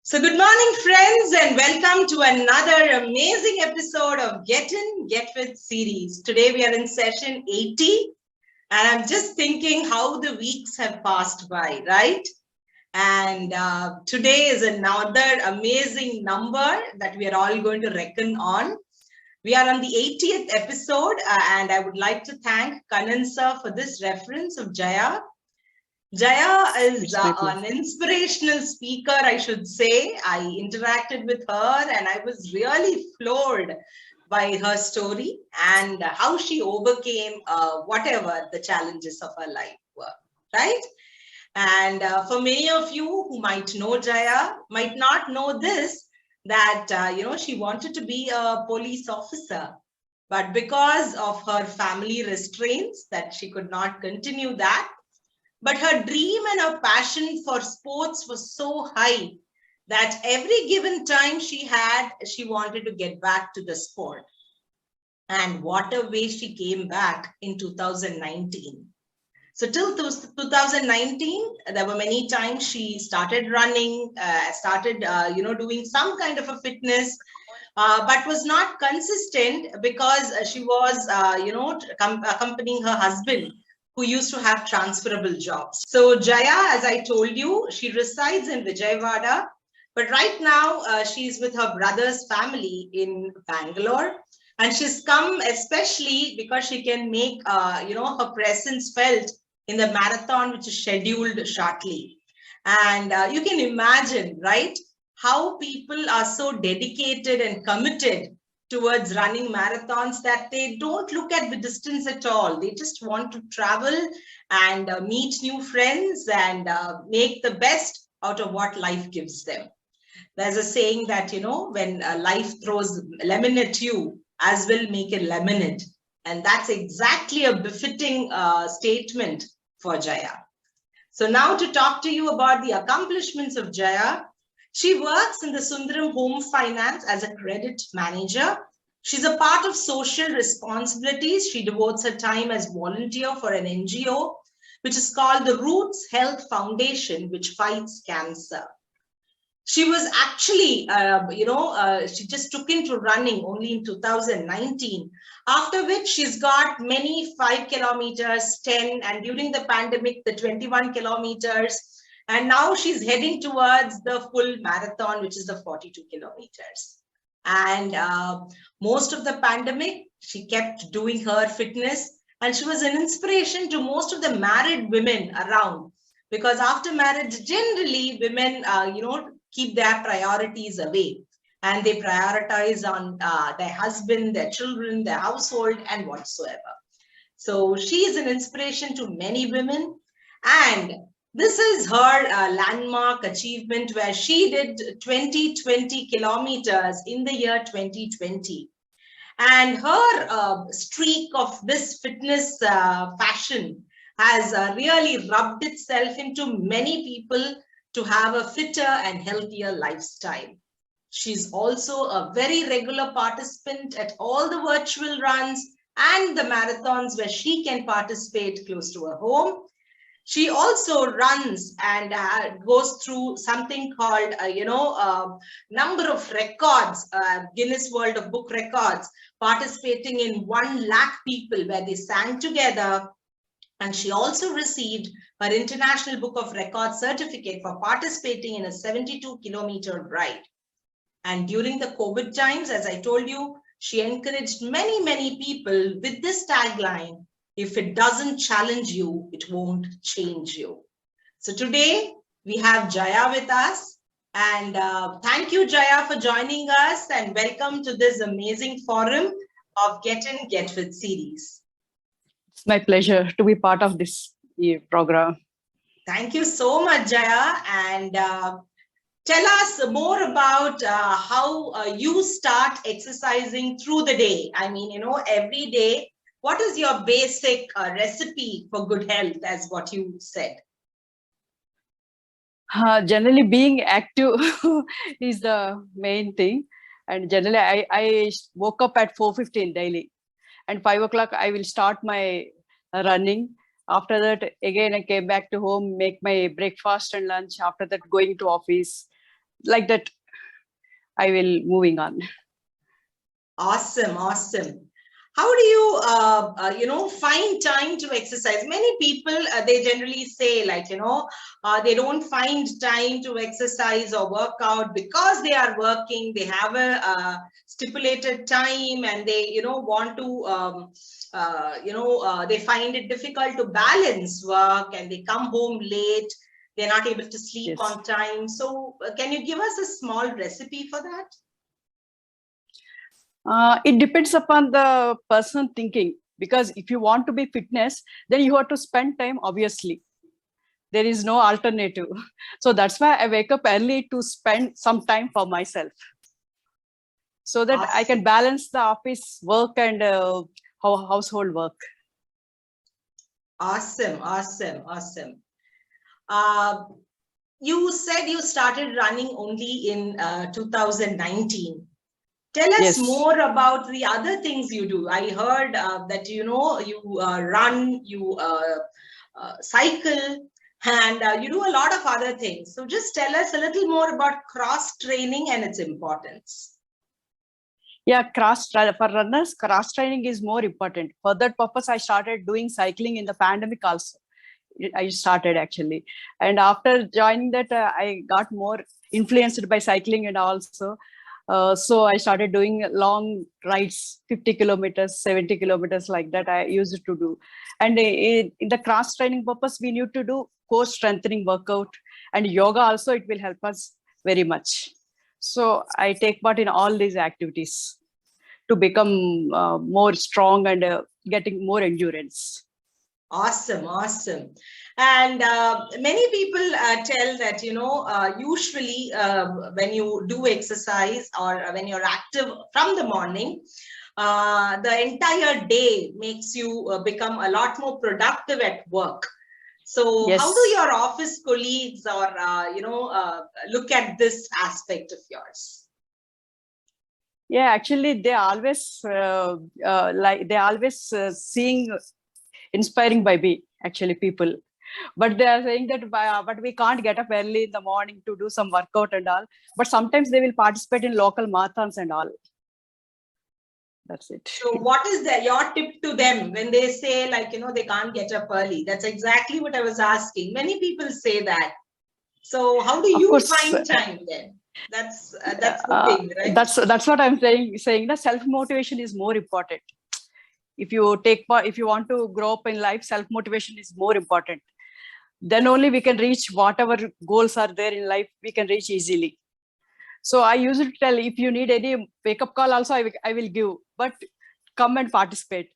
So, good morning, friends, and welcome to another amazing episode of Get In, Get With series. Today, we are in session 80, and I'm just thinking how the weeks have passed by, right? And today is another amazing number that we are all going to reckon on. We are on the 80th episode, and I would like to thank Kanan sir for this reference of Jaya. Jaya is an inspirational speaker, I should say. I interacted with her and I was really floored by her story and how she overcame whatever the challenges of her life were, right? And for many of you who might know Jaya, might not know this, that, she wanted to be a police officer. But because of her family restraints, that she could not continue that. But her dream and her passion for sports was so high that every given time she had, she wanted to get back to the sport. And what a way she came back in 2019. So till 2019, there were many times she started running, started, doing some kind of a fitness, but was not consistent because she was, accompanying her husband, who used to have transferable jobs. So Jaya, as I told you, she resides in Vijayawada, but right now she's with her brother's family in Bangalore. And she's come especially because she can make, her presence felt in the marathon, which is scheduled shortly. And you can imagine, right, how people are so dedicated and committed towards running marathons that they don't look at the distance at all. They just want to travel and meet new friends and make the best out of what life gives them. There's a saying that, when life throws lemon at you, as well make a lemonade. And that's exactly a befitting statement for Jaya. So now to talk to you about the accomplishments of Jaya, she works in the Sundaram Home Finance as a credit manager. She's a part of social responsibilities. She devotes her time as volunteer for an NGO, which is called the Roots Health Foundation, which fights cancer. She was actually, she just took into running only in 2019, after which she's got many 5 kilometers, 10, and during the pandemic, the 21 kilometers. And now she's heading towards the full marathon, which is the 42 kilometers. And most of the pandemic, she kept doing her fitness, and she was an inspiration to most of the married women around, because after marriage, generally women, keep their priorities away and they prioritize on their husband, their children, their household, and whatsoever. So she is an inspiration to many women. And this is her landmark achievement where she did 20 kilometers in the year 2020. And her streak of this fitness fashion has really rubbed itself into many people to have a fitter and healthier lifestyle. She's also a very regular participant at all the virtual runs and the marathons where she can participate close to her home. She also runs and goes through something called, number of records, Guinness World of Book Records, participating in 1 lakh people where they sang together. And she also received her International Book of Records certificate for participating in a 72-kilometer ride. And during the COVID times, as I told you, she encouraged many, many people with this tagline, if it doesn't challenge you, it won't change you. So today we have Jaya with us. And thank you, Jaya, for joining us, and welcome to this amazing forum of Get In, Get With series. It's my pleasure to be part of this program. Thank you so much, Jaya. And tell us more about how you start exercising through the day. I mean, every day, what is your basic recipe for good health, as what you said? Generally, being active is the main thing. And generally, I woke up at 4:15 daily. And 5 o'clock, I will start my running. After that, again, I came back to home, make my breakfast and lunch. After that, going to office. like that, I will moving on. Awesome, awesome. How do you, find time to exercise? Many people, they generally say like, they don't find time to exercise or work out because they are working. They have a stipulated time and they, want to, they find it difficult to balance work and they come home late. They're not able to sleep Yes. on time. So can you give us a small recipe for that? It depends upon the person thinking, because if you want to be fitness, then you have to spend time, obviously. There is no alternative. So that's why I wake up early to spend some time for myself, so that I can Awesome. balance the office work and household work. Awesome, awesome, awesome. Uh, you said you started running only in 2019. Tell us Yes. more about the other things you do. I heard that you run, you cycle, and you do a lot of other things. So just tell us a little more about cross training and its importance. Yeah, for runners, cross training is more important. For that purpose, I started doing cycling in the pandemic also. I started actually, and after joining that, I got more influenced by cycling, and also, so I started doing long rides, 50 kilometers, 70 kilometers, like that. I used to do, and in the cross training purpose, we need to do core strengthening workout and yoga. Also, it will help us very much. So I take part in all these activities to become more strong and getting more endurance. Awesome, awesome. And many people tell that, usually when you do exercise or when you're active from the morning, the entire day makes you become a lot more productive at work. So Yes. how do your office colleagues or, look at this aspect of yours? Yeah, actually, they always seeing inspiring by me, actually, people. But they are saying that, but we can't get up early in the morning to do some workout and all. But sometimes they will participate in local marathons and all. That's it. So what is your tip to them when they say like, they can't get up early? That's exactly what I was asking. Many people say that. So how do you find time then? That's the thing, right? That's what I'm saying that self motivation is more important. If you if you want to grow up in life, self motivation is more important. Then only we can reach whatever goals are there in life, we can reach easily. So I usually tell, if you need any wake up call also, I will give, but come and participate.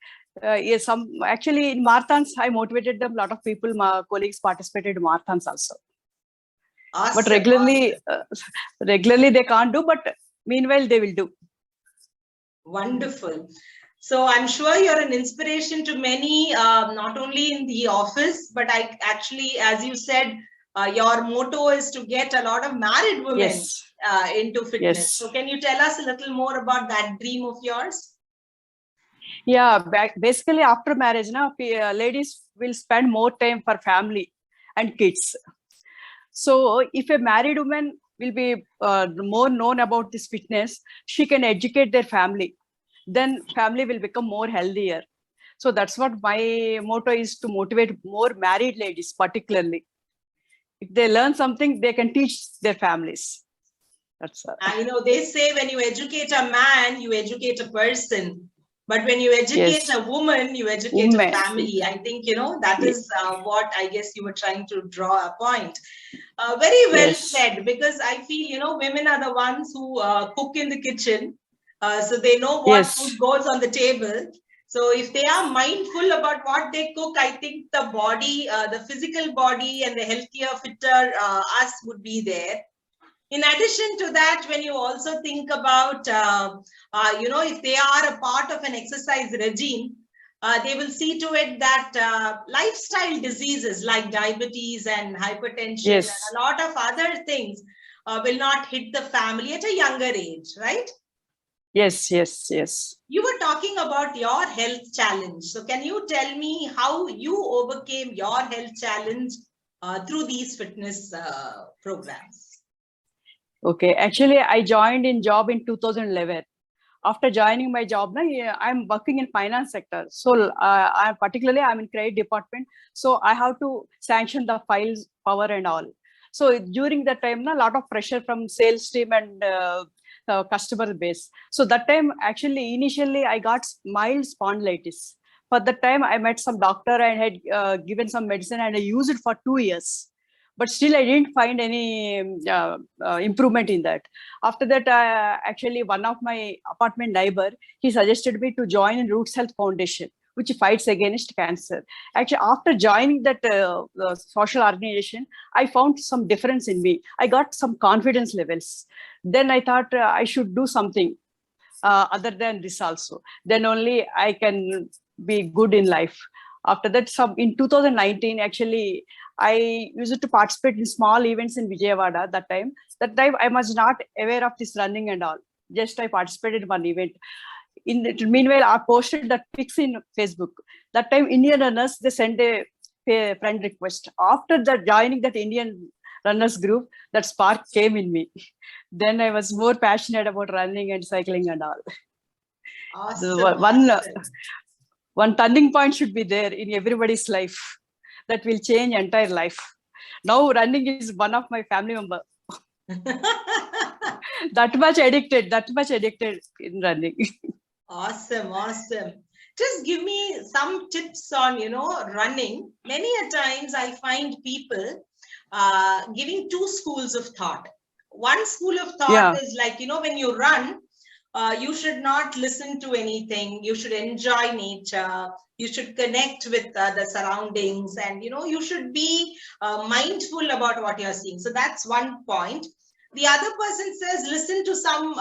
Yes, actually in marathons, I motivated them. A lot of people, my colleagues, participated in marathons also. Awesome, but regularly, regularly they can't do. But meanwhile, they will do. Wonderful. So I'm sure you're an inspiration to many, not only in the office, but I actually, as you said, your motto is to get a lot of married women Yes. Into fitness. Yes. So can you tell us a little more about that dream of yours? Yeah, basically after marriage, now ladies will spend more time for family and kids. So if a married woman will be more known about this fitness, she can educate their family. Then family will become more healthier. So that's what my motto is, to motivate more married ladies, particularly. If they learn something, they can teach their families. That's they say when you educate a man, you educate a person. But when you educate a woman, you educate a family. I think, that is what I guess you were trying to draw a point. Very well said, because I feel, women are the ones who cook in the kitchen. So they know what food goes on the table. So if they are mindful about what they cook, I think the body, the physical body and the healthier, fitter us would be there. In addition to that, when you also think about, if they are a part of an exercise regime, they will see to it that lifestyle diseases like diabetes and hypertension and a lot of other things will not hit the family at a younger age, right? Yes, yes, yes. You were talking about your health challenge. So can you tell me how you overcame your health challenge through these fitness programs? Okay, actually, I joined in job in 2011. After joining my job, I'm working in finance sector. So I'm in credit department. So I have to sanction the files, power and all. So during that time, a lot of pressure from sales team and customer base. So that time, actually, initially I got mild spondylitis. For that time, I met some doctor and had given some medicine and I used it for 2 years. But still, I didn't find any improvement in that. After that, actually, one of my apartment neighbor, he suggested me to join in Roots Health Foundation, which fights against cancer. Actually, after joining that social organization, I found some difference in me. I got some confidence levels. Then I thought I should do something other than this also. Then only I can be good in life. After that, some in 2019, actually, I used to participate in small events in Vijayawada that time. That time I was not aware of this running and all. Just I participated in one event. Meanwhile, I posted that pics in Facebook. That time, Indian runners, they sent a friend request. After that, joining that Indian runners group, that spark came in me. Then I was more passionate about running and cycling and all. Awesome, One awesome. one turning point should be there in everybody's life that will change entire life. Now running is one of my family member. that much addicted in running. Awesome, awesome. Just give me some tips on, running. Many a times I find people giving two schools of thought. One school of thought Yeah. is like, when you run, you should not listen to anything. You should enjoy nature. You should connect with the surroundings, and you should be mindful about what you're seeing. So that's one point. The other person says listen to some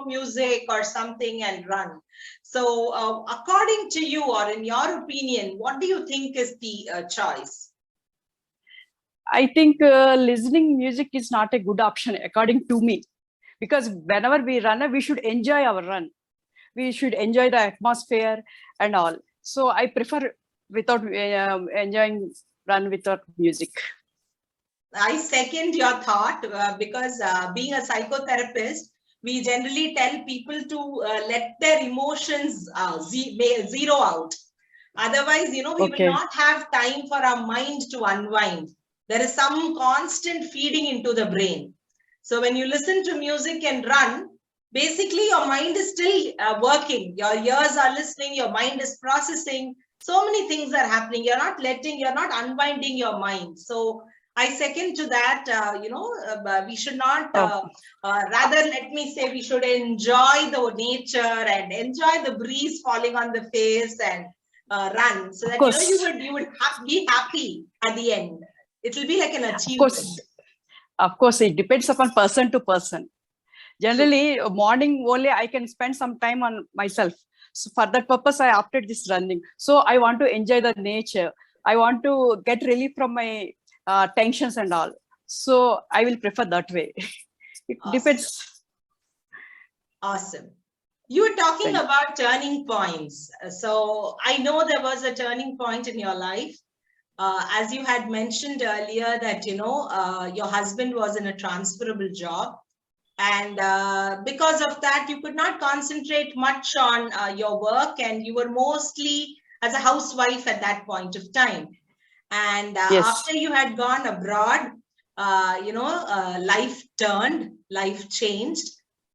music or something and run. So according to you, or in your opinion, what do you think is the choice? I think listening music is not a good option according to me, because whenever we run, we should enjoy our run. We should enjoy the atmosphere and all. So I prefer without enjoying run without music. I second your thought because being a psychotherapist, we generally tell people to let their emotions zero out. Otherwise, we will Okay. not have time for our mind to unwind. There is some constant feeding into the brain. So when you listen to music and run, basically your mind is still working. Your ears are listening, your mind is processing. So many things are happening. You're not unwinding your mind. So I second to that. We should not, Oh, rather, let me say, we should enjoy the nature and enjoy the breeze falling on the face and run, so of that course. you would be happy at the end. It will be like an Of achievement. course. Of course, it depends upon person to person. True. Generally, morning only I can spend some time on myself. So for that purpose, I opted this running. So I want to enjoy the nature. I want to get relief from my tensions and all. So I will prefer that way. It Awesome. depends. Awesome. You were talking Thank you. about turning points. So I know there was a turning point in your life. As you had mentioned earlier, that your husband was in a transferable job, and because of that, you could not concentrate much on your work, and you were mostly as a housewife at that point of time. And Yes. after you had gone abroad, life turned, life changed,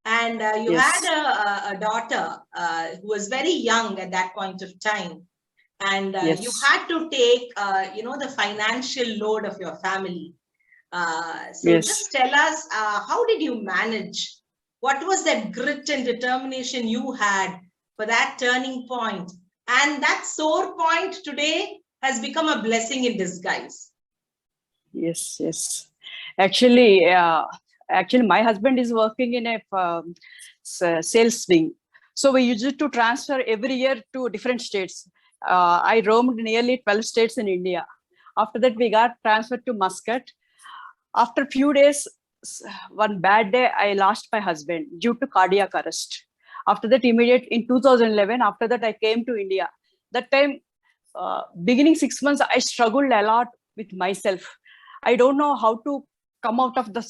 and you had Yes. a daughter who was very young at that point of time, and you Yes. had to take the financial load of your family. So Yes. just tell us, how did you manage? What was that grit and determination you had for that turning point? And that sore point today has become a blessing in disguise. Yes. Yes. Actually, actually, my husband is working in a sales wing. So we used to transfer every year to different states. I roamed nearly 12 states in India. After that, we got transferred to Muscat. After a few days, one bad day, I lost my husband due to cardiac arrest. After that, immediate in 2011, after that, I came to India. That time, beginning 6 months, I struggled a lot with myself. I don't know how to come out of the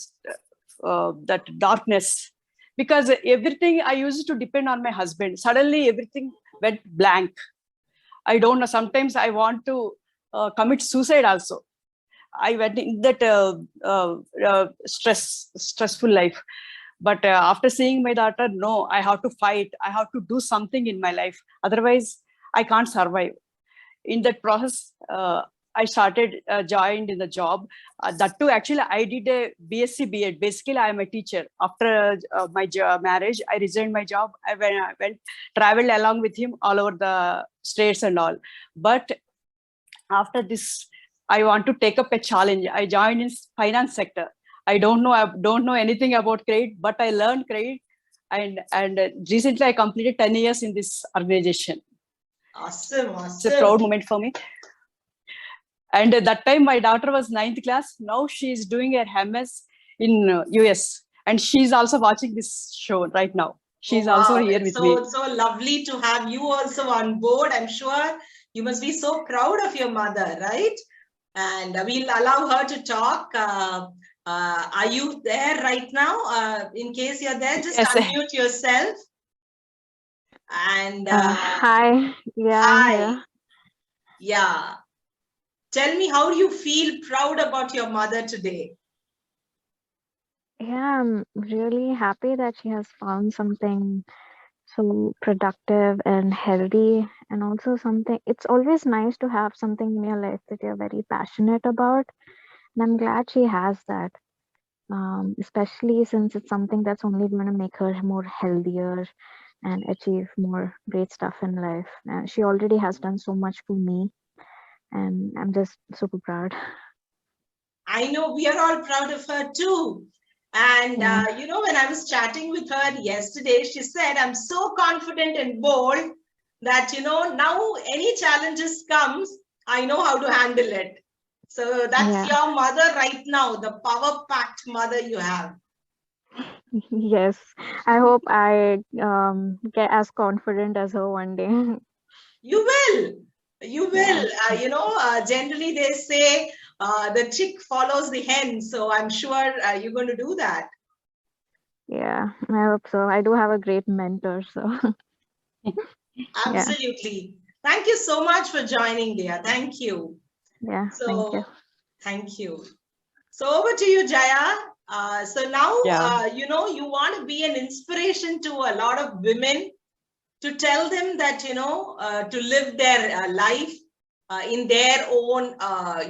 that darkness, because everything I used to depend on my husband. Suddenly everything went blank. I don't know. Sometimes I want to commit suicide also. I went in that stressful life. But after seeing my daughter, no, I have to fight. I have to do something in my life. Otherwise, I can't survive. In that process, I started joined in the job. That too, actually, I did a BSc B.Ed. Basically, I am a teacher. After my marriage, I resigned my job. I went traveled along with him all over the states and all. But after this, I want to take up a challenge. I joined in finance sector. I don't know anything about credit, but I learned credit, and recently I completed 10 years in this organization. Awesome, It's a proud moment for me. And at that time, my daughter was 9th class. Now she is doing her MS in US, and she's also watching this show right now. She's also here with me. It's so lovely to have you also on board. I'm sure you must be so proud of your mother, right? And we'll allow her to talk. Are you there right now? In case you're there, just Yes. unmute yourself. And hi. Yeah. hi. Yeah. Tell me, how do you feel proud about your mother today? Yeah, I'm really happy that she has found something so productive and healthy, and also something. It's always nice to have something in your life that you're very passionate about, and I'm glad she has that. Especially since it's something that's only going to make her more healthier and achieve more great stuff in life. She already has done so much for me, and I'm just super proud. I know we are all proud of her too. And, Yeah. you know, when I was chatting with her yesterday, she said, I'm so confident and bold that, you know, now any challenges comes, I know how to handle it. So that's your mother right now, the power-packed mother you have. Yes, I hope I get as confident as her one day. You will. You will. Yeah. You know, generally they say the chick follows the hen. So I'm sure you're going to do that. Yeah, I hope so. I do have a great mentor, so Absolutely. Thank you so much for joining, dear. Thank you. yeah, So, thank you. thank you. So over to you, Jaya. So now, Yeah. you know, you want to be an inspiration to a lot of women, to tell them that, you know, to live their life in their own,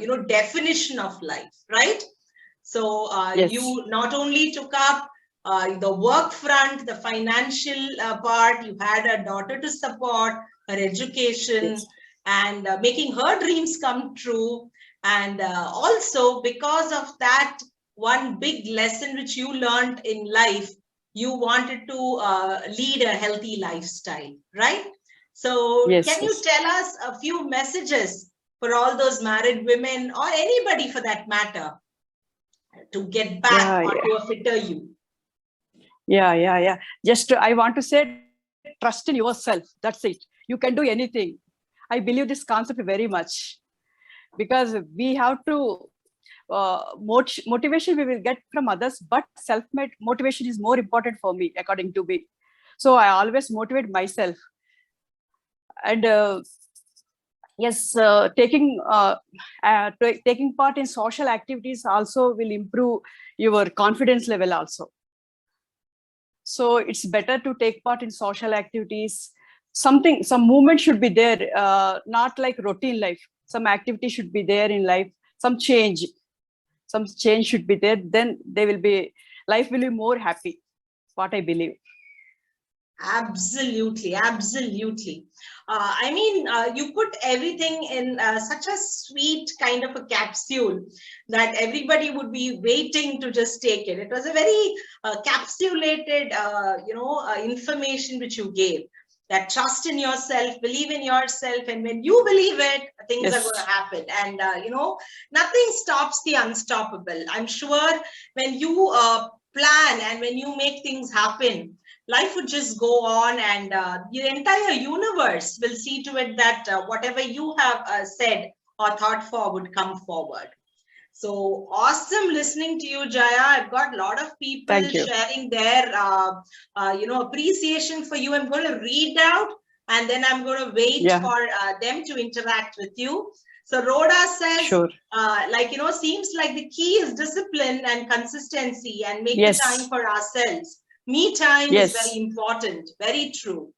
you know, definition of life, right? So Yes. you not only took up the work front, the financial part, you had a daughter to support, her education, Yes. and making her dreams come true. And also because of that one big lesson which you learned in life, you wanted to lead a healthy lifestyle, right? So Yes. can you tell us a few messages for all those married women, or anybody for that matter, to get back or to a fitter you? Yeah. Just I want to say, trust in yourself. That's it. You can do anything. I believe this concept very much, because we have to motivation we will get from others, but self motivation is more important for me, according to me. So I always motivate myself. And yes, taking part in social activities also will improve your confidence level also. So it's better to take part in social activities. Some movement should be there, not like routine life. Some activity should be there in life. Some change should be there. Then life will be more happy. What I believe. Absolutely. I mean, you put everything in such a sweet kind of a capsule that everybody would be waiting to just take it. It was a very capsulated, information which you gave. That trust in yourself, believe in yourself, and when you believe it, things are going to happen. And nothing stops the unstoppable. I'm sure when you plan and when you make things happen, life would just go on, and the entire universe will see to it that whatever you have said or thought for would come forward. So awesome listening to you, Jaya. I've got a lot of people sharing their, appreciation for you. I'm going to read out and then I'm going to wait for them to interact with you. So Rhoda says, seems like the key is discipline and consistency and make the time for ourselves. Me time is very important. Very true.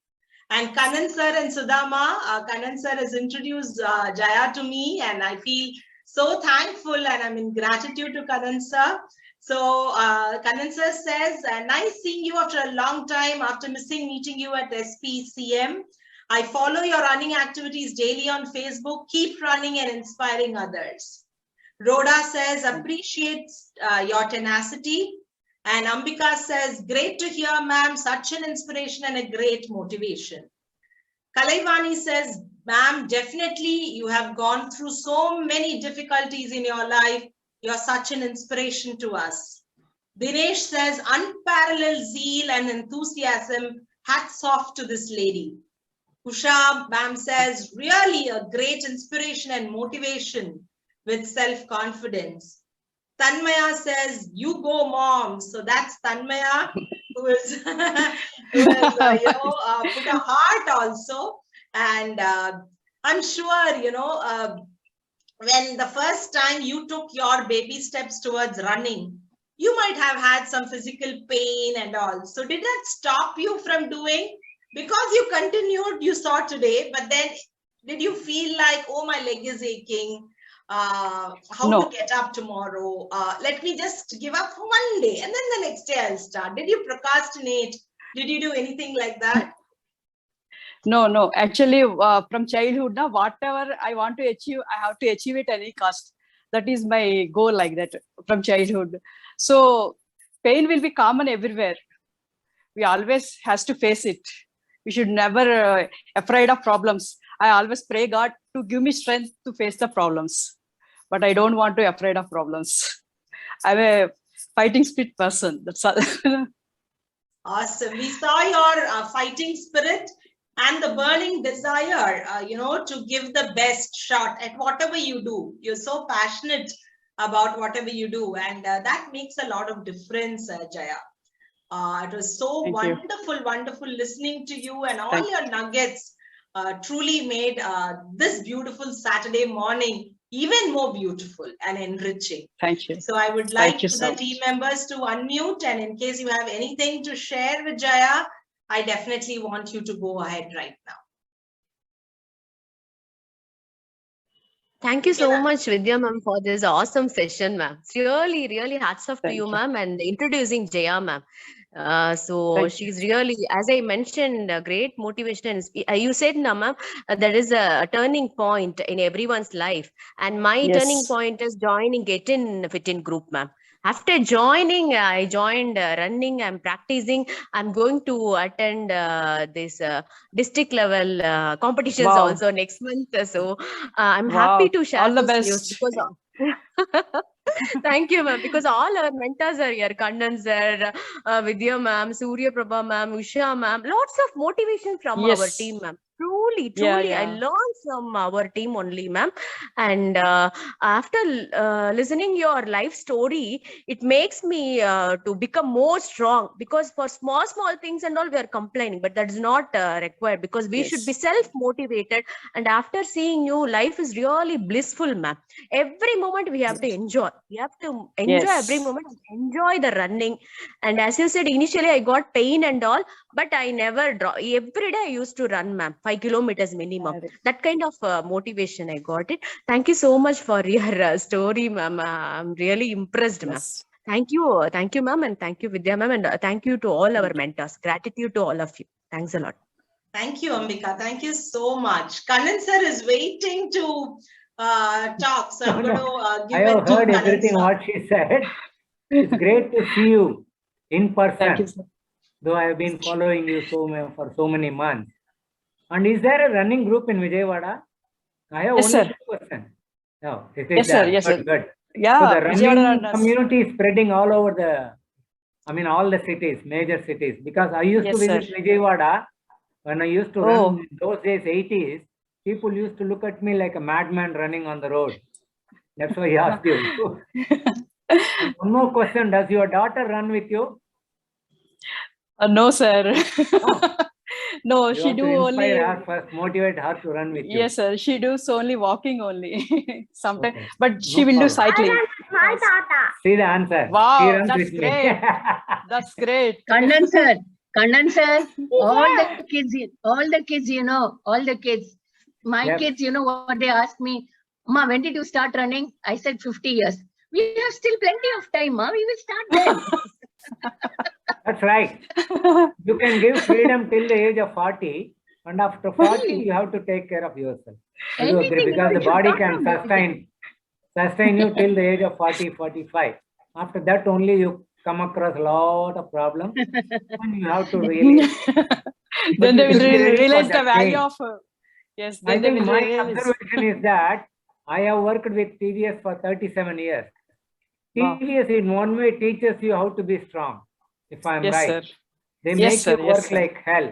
And Kanan sir and Sudama, Kanan sir has introduced Jaya to me, and I feel so thankful and I'm in gratitude to Kanan sir. So Kanan sir says, nice seeing you after a long time, after missing meeting you at SPCM. I follow your running activities daily on Facebook. Keep running and inspiring others. Rhoda says, appreciates your tenacity. And Ambika says, great to hear, ma'am, such an inspiration and a great motivation. Kalaivani says, ma'am, definitely you have gone through so many difficulties in your life. You're such an inspiration to us. Dinesh says, unparalleled zeal and enthusiasm. Hats off to this lady. Usha, ma'am says, really a great inspiration and motivation with self-confidence. Tanmaya says, you go, mom. So that's Tanmaya, who is, put a heart also. And I'm sure, when the first time you took your baby steps towards running, you might have had some physical pain and all. So did that stop you from doing? Because you continued, you saw today, but then did you feel like, oh, my leg is aching? How to get up tomorrow? Let me just give up for one day and then the next day I'll start. Did you procrastinate? Did you do anything like that? No. Actually, from childhood, now whatever I want to achieve, I have to achieve it at any cost. That is my goal, like that from childhood. So pain will be common everywhere. We always has to face it. We should never afraid of problems. I always pray God to give me strength to face the problems. But I don't want to be afraid of problems. I'm a fighting spirit person. That's all. Awesome. We saw your fighting spirit and the burning desire, to give the best shot at whatever you do. You're so passionate about whatever you do. And that makes a lot of difference, Jaya. It was so wonderful listening to you, and all your nuggets truly made this beautiful Saturday morning even more beautiful and enriching. Thank you. So I would like the team members to unmute, and in case you have anything to share with Jaya, I definitely want you to go ahead right now. Thank you so much, Vidya ma'am, for this awesome session, ma'am. Really hats off to you, ma'am, and introducing Jaya ma'am. She's really, as I mentioned, a great motivation. You said, ma'am, there is a turning point in everyone's life, and my turning point is joining Get In Fit In group, ma'am. After joining, I joined running. I'm practicing. I'm going to attend this district level competitions also next month. So I'm happy to share all the this best news because thank you, ma'am. Because all our mentors are here. Kannan sir, Vidya ma'am, Surya Prabha ma'am, Usha ma'am. Lots of motivation from our team, ma'am. Truly, I learned from our team only, ma'am. And after listening your life story, it makes me to become more strong, because for small things and all we are complaining, but that is not required, because we should be self-motivated. And after seeing you, life is really blissful, ma'am. Every moment we have to enjoy. We have to enjoy every moment, enjoy the running. And as you said, initially I got pain and all, but I never draw. Every day I used to run, ma'am, 5 kilometers minimum. That kind of motivation I got it. Thank you so much for your story, ma'am. I'm really impressed, ma'am. Thank you, ma'am, and thank you, Vidya ma'am, and thank you to all our mentors. Gratitude to all of you. Thanks a lot. Thank you, Ambika. Thank you so much. Kannan sir is waiting to talk, so I'm going to give it to heard everything what she said. It's great to see you in person. Thank you, sir. Though I have been following you for so many months. And is there a running group in Vijayawada? I have only one question. No, it is there. Yes, sir. Good. Yeah, so the running community is spreading all over all the cities, major cities. Because I used to visit Vijayawada when I used to run in those days, 80s. People used to look at me like a madman running on the road. That's why he asked you. And one more question. Does your daughter run with you? No, sir. No, You she have do to only. inspire her first, motivate her to run with you. Yes, sir. She does only walking only sometimes, Okay. but she No will do problem. cycling. My Yes. See the answer. She Wow, runs that's with me. great. That's great. Kannan sir, all the kids, all the kids, my Yes. kids, what they asked me, Ma, when did you start running? I said 50 years. We have still plenty of time, Ma. We will start then. That's right. You can give freedom till the age of 40, and after 40, you have to take care of yourself. I do agree, Anything, because the you should body talk can about sustain you till the age of 40, 45. After that, only you come across a lot of problems, and you have to really. Then they you will should be ready for realize the that value change. of. Yes, I then they think will my realize. observation is that I have worked with TVS for 37 years. Wow. TVS in one way teaches you how to be strong, if I'm Yes, right. sir. They Yes, make sir. you Yes, work sir. like hell.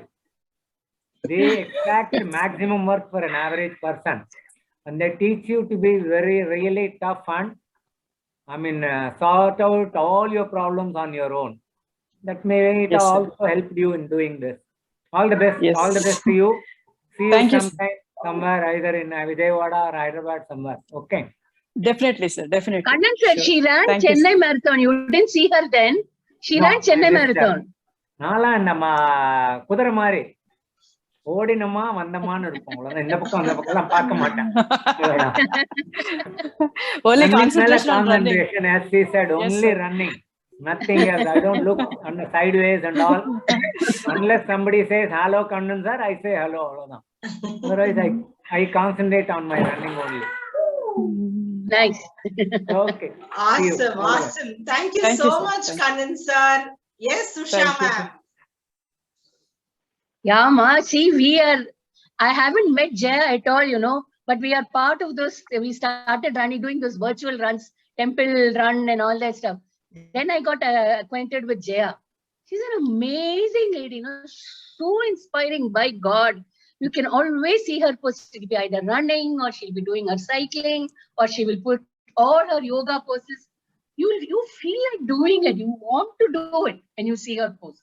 They extract maximum work for an average person. And they teach you to be really tough and, sort out all your problems on your own. That may it Yes, sir. also help you in doing this. All the best. Yes. All the best to you. See you Thank you, sir. sometime, somewhere, either in Vijayawada or Hyderabad, somewhere. Okay. Definitely, sir. Definitely. Kannan sir, Sure. she ran Thank you, Chennai sir. Marathon. You didn't see her then. She No, ran Chennai I missed Marathon. நான்லாம் நம்ம குதிரை மாதிரி ஓடினமா வந்தமான்னு இருக்கும். அவ்வளவுதான். இந்த பக்கம் அந்த பக்கம் எல்லாம் பார்க்க மாட்டேன். Only Running மேல concentration on running. concentration, as she said, Yes, only sir. running. Nothing else. I don't look on the sideways and all. Unless somebody says hello, Kannan sir, I say hello. அவ்வளவுதான். Otherwise, I concentrate on my running only. Nice. Okay. See you. Awesome, awesome. Thank you Thank so you, sir. much, Thank Kannan sir. Yes, Usha Thank you, sir. ma'am. Yeah, Ma. See, I haven't met Jaya at all, but we are part of those. We started doing those virtual runs, temple run and all that stuff. Then I got acquainted with Jaya. She's an amazing lady, so inspiring, by God. You can always see her post. She'll be either running, or she'll be doing her cycling, or she will put all her yoga poses. You feel like doing it. You want to do it, and you see her poses.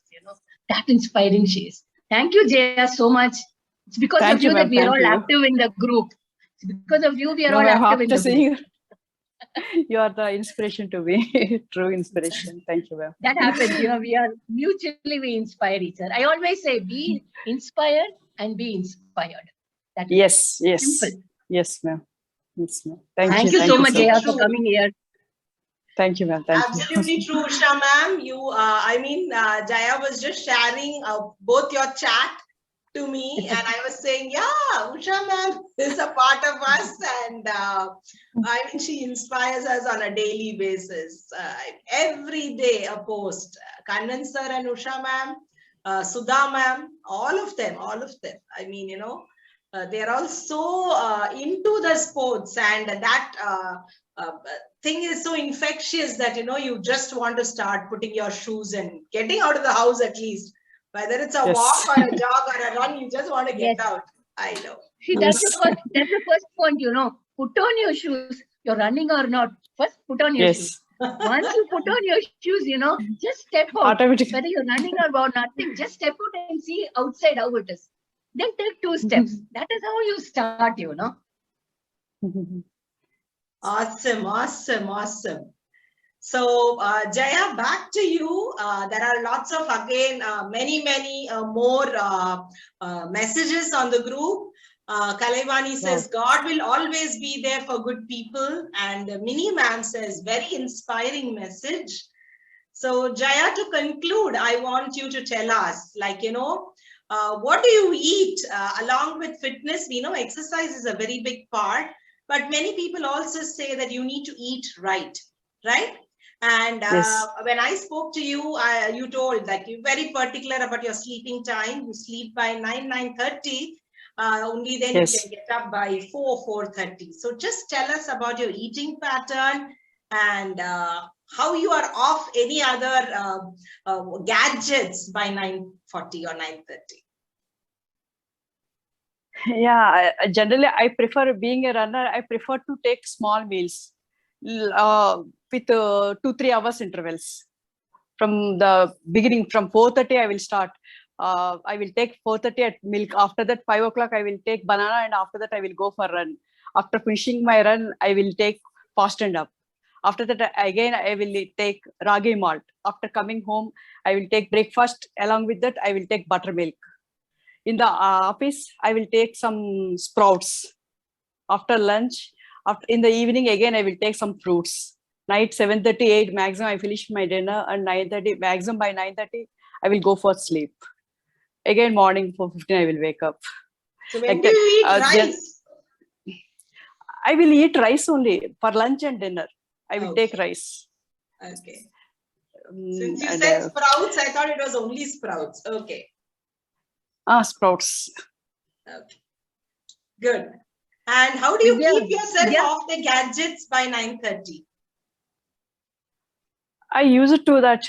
That inspiring she is. Thank you, Jaya, so much. It's because Thank of you, you that ma'am. we are Thank all you. active in the group. It's because of you we are No, all ma'am, active in after the group. seeing you are the inspiration to me. True inspiration. Thank you, ma'am. That happens, we are mutually, we inspire each other. I always say, be inspired and be inspired. That is Yes, yes. simple. Yes, ma'am. Yes, ma'am. Thank Thank you. you so much, so Jaya, much. for coming here. Thank you, ma'am. Thank Absolutely you. true, Usha ma'am. Jaya was just sharing both your chat to me, and I was saying, yeah, Usha ma'am is a part of us, and she inspires us on a daily basis. Every day a post. Kannan sir and Usha ma'am, Sudha ma'am, all of them. They're all so into the sports, and that thing is so infectious that you just want to start putting your shoes and getting out of the house, at least whether it's a Yes. walk or a jog or a run, you just want to get Yes. out. I know. See, that's the first point, Put on your shoes. You're running or not. First, put on your shoes. Yes. Once you put on your shoes, just step out. Automatically. Whether you're running or nothing, just step out and see outside how it is. Then take 2 steps. That is how you start, Awesome. So, Jaya, back to you. There are lots of, many more messages on the group. Kalaivani says, God will always be there for good people. And Minnie Ma'am says, very inspiring message. So, Jaya, to conclude, I want you to tell us, what do you eat along with fitness? We know exercise is a very big part, but many people also say that you need to eat right? And Yes. when I spoke to you, you told that you're very particular about your sleeping time. You sleep by 9:30. Only then Yes. you can get up by 4:30. So just tell us about your eating pattern and how you are off any other gadgets by 9:40 or 9:30. Yeah, generally I prefer, being a runner, I prefer to take small meals. with 2-3 hours intervals. From the beginning, from 4:30, I will start. I will take 4:30 at milk. After that, 5 o'clock, I will take banana, and after that, I will go for run. After finishing my run, I will take fast and up. After that, again, I will take ragi malt. After coming home, I will take breakfast. Along with that, I will take buttermilk. In the office, I will take some sprouts. After lunch, in the evening, again, I will take some fruits. Night 7:38 maximum, I finish my dinner, and 9:30 maximum, by 9:30, I will go for sleep. Again, morning 4:15, I will wake up. So when do you eat rice? I will eat rice only for lunch and dinner. I will take rice. Okay. Since you said sprouts, I thought it was only sprouts. Okay. Sprouts. Okay. Good. And how do you keep yourself off the gadgets by 9:30? I used to that.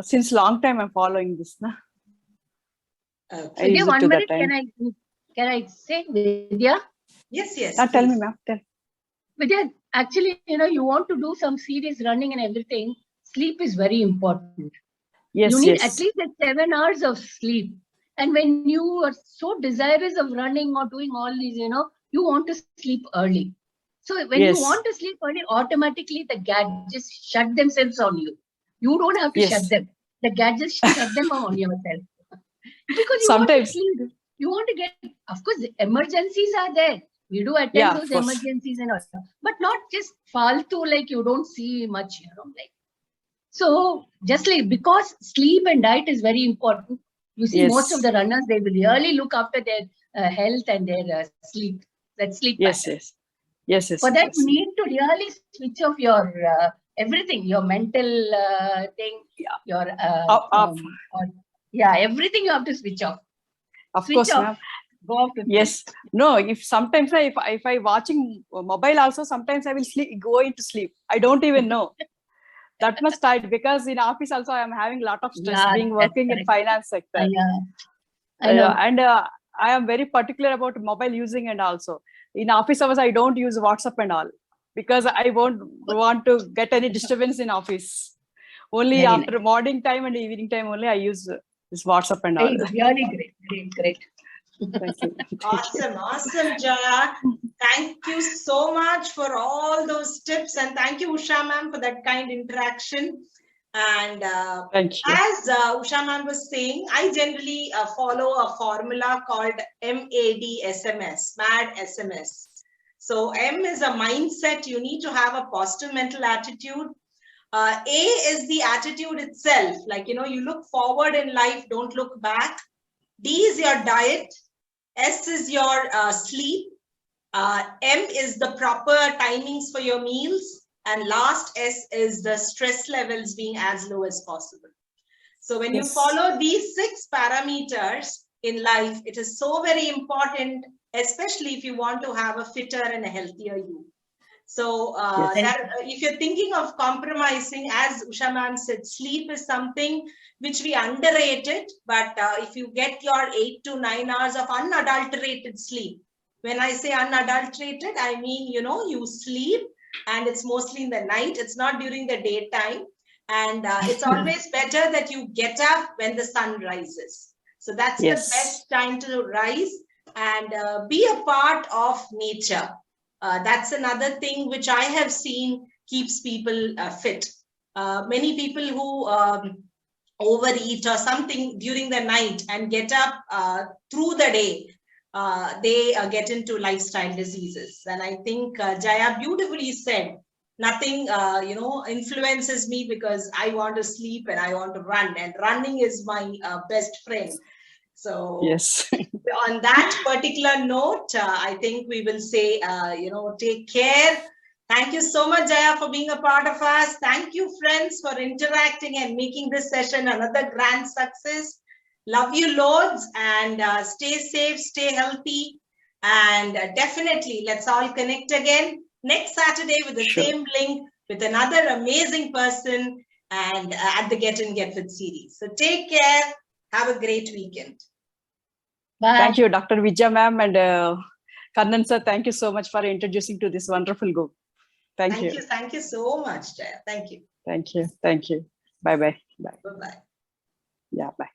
Since long time I'm following this. Na? Okay. Vidya, 1 minute, can I say, Vidya? Yes, yes. Tell me, ma'am. Tell. Vidya, actually, you want to do some serious running and everything. Sleep is very important. Yes, you need at least 7 hours of sleep. And when you are so desirous of running or doing all these, you want to sleep early. So when you want to sleep early, automatically the gadgets shut themselves on you. You don't have to shut them. The gadgets shut them on yourself. Because you want to sleep. You want to get, of course, the emergencies are there. We do attend those emergencies and all. But not just faltu, like you don't see much, like. So just like, because sleep and diet is very important. You see, most of the runners, they will really look after their health and their sleep. That sleep pattern. Yes. For that, you need to really switch off your everything, your mental thing, your everything you have to switch off. Of course, ma'am. Go off to sleep. No, if sometimes if I watching mobile also, sometimes I will go into sleep. I don't even know. That much tired, because in office also I am having a lot of stress, working in finance sector. I know. And I am very particular about mobile using, and also in office hours I don't use WhatsApp and all, because I won't want to get any disturbance in office. Only after morning time and evening time only I use this WhatsApp and all. Really great. Thank you. Awesome, Jaya. Thank you so much for all those tips, and thank you, Usha ma'am, for that kind interaction. And thank you. As Usha ma'am was saying, I generally follow a formula called MAD-SMS, MAD SMS. So M is a mindset. You need to have a positive mental attitude. A is the attitude itself. Like, you look forward in life, don't look back. D is your diet. S is your sleep. M is the proper timings for your meals. And last S is the stress levels being as low as possible. So when you follow these 6 parameters in life, it is so very important, especially if you want to have a fitter and a healthier you. So if you're thinking of compromising, as Usha ma'am said, sleep is something which we underrated. But if you get your 8 to 9 hours of unadulterated sleep, when I say unadulterated, I mean, you sleep and it's mostly in the night. It's not during the daytime. And it's always better that you get up when the sun rises. So that's the best time to rise and be a part of nature. That's another thing which I have seen keeps people fit. Many people who overeat or something during the night and get up through the day, they get into lifestyle diseases. And I think Jaya beautifully said, nothing influences me because I want to sleep and I want to run, and running is my best friend. So on that particular note, I think we will say, take care. Thank you so much, Jaya, for being a part of us. Thank you, friends, for interacting and making this session another grand success. Love you loads, and stay safe, stay healthy, and definitely let's all connect again next Saturday with the same link with another amazing person and at the Get In Get Fit series. So take care. Have a great weekend. Bye. Thank you, Dr. Vidyaa ma'am, and Kannan sir. Thank you so much for introducing to this wonderful group. Thank you. Thank you so much, Jaya. Thank you. Thank you. Thank you. Bye-bye. Bye. Bye-bye. Yeah, bye.